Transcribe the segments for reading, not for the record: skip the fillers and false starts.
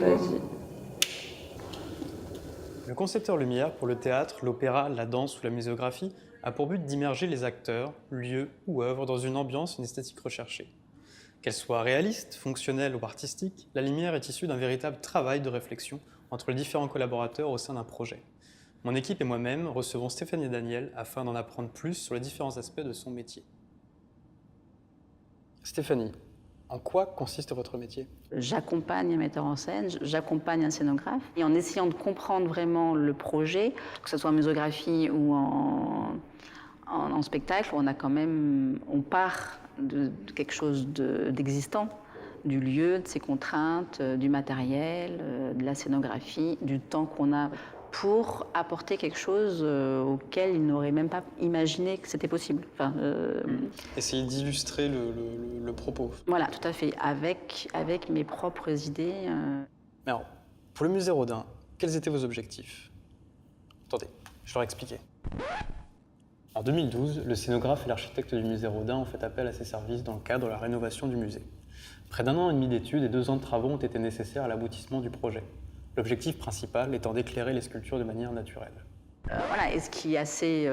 Vas-y. Le concepteur lumière pour le théâtre, l'opéra, la danse ou la muséographie a pour but d'immerger les acteurs, lieux ou œuvres dans une ambiance, une esthétique recherchée. Qu'elle soit réaliste, fonctionnelle ou artistique, la lumière est issue d'un véritable travail de réflexion entre les différents collaborateurs au sein d'un projet. Mon équipe et moi-même recevons Stéphanie et Daniel afin d'en apprendre plus sur les différents aspects de son métier. Stéphanie, en quoi consiste votre métier ? J'accompagne un metteur en scène, j'accompagne un scénographe, et en essayant de comprendre vraiment le projet, que ce soit en muséographie ou en spectacle, on part de quelque chose d'existant, du lieu, de ses contraintes, du matériel, de la scénographie, du temps qu'on a pour apporter quelque chose auquel il n'aurait même pas imaginé que c'était possible. Essayer d'illustrer le propos. Voilà, tout à fait, avec mes propres idées. Mais alors, pour le musée Rodin, quels étaient vos objectifs ? Attendez, je leur expliquer. En 2012, le scénographe et l'architecte du musée Rodin ont fait appel à ses services dans le cadre de la rénovation du musée. Près d'1 an et demi d'études et 2 ans de travaux ont été nécessaires à l'aboutissement du projet. L'objectif principal étant d'éclairer les sculptures de manière naturelle. Voilà, et ce qui est assez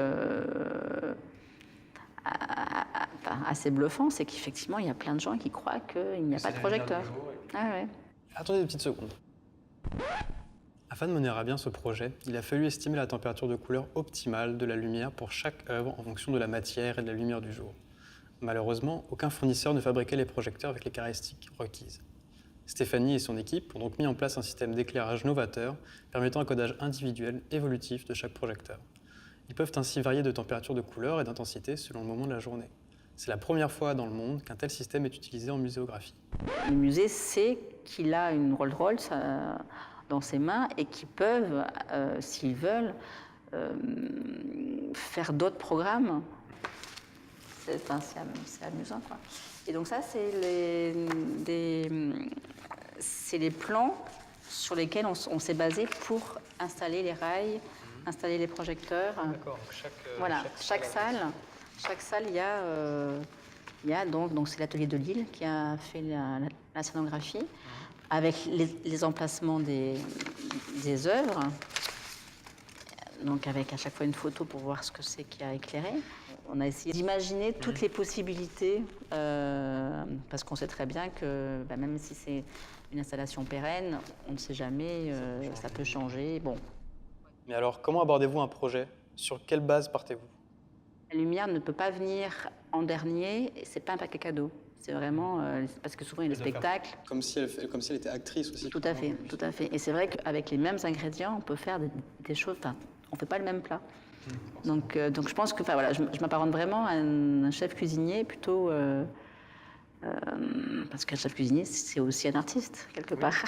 bluffant, c'est qu'effectivement, il y a plein de gens qui croient qu'il n'y a pas de projecteur. Ah ouais. Attendez une petite seconde. Afin de mener à bien ce projet, il a fallu estimer la température de couleur optimale de la lumière pour chaque œuvre en fonction de la matière et de la lumière du jour. Malheureusement, aucun fournisseur ne fabriquait les projecteurs avec les caractéristiques requises. Stéphanie et son équipe ont donc mis en place un système d'éclairage novateur permettant un codage individuel évolutif de chaque projecteur. Ils peuvent ainsi varier de température de couleur et d'intensité selon le moment de la journée. C'est la première fois dans le monde qu'un tel système est utilisé en muséographie. Le musée sait qu'il a une Rolls-Royce dans ses mains et qu'ils peuvent, s'ils veulent, faire d'autres programmes. C'est amusant, quoi. Et donc ça, c'est les plans sur lesquels on s'est basé pour installer les rails, installer les projecteurs. D'accord, chaque salle, il y a donc c'est l'atelier de Lille qui a fait la scénographie avec les emplacements des œuvres. Donc avec à chaque fois une photo pour voir ce que c'est qui a éclairé. On a essayé d'imaginer toutes les possibilités, parce qu'on sait très bien que même si c'est une installation pérenne, on ne sait jamais, ça peut changer. Bon. Mais alors, comment abordez-vous un projet ? Sur quelle base partez-vous ? La lumière ne peut pas venir en dernier, c'est pas un paquet cadeau. C'est vraiment, parce que souvent il y a le spectacle. Comme si elle était actrice aussi. Tout à fait, tout à fait. Et c'est vrai qu'avec les mêmes ingrédients, on peut faire des choses, on ne fait pas le même plat. Donc je pense que je m'apparente vraiment à un chef cuisinier plutôt, parce qu'un chef cuisinier, c'est aussi un artiste, quelque part.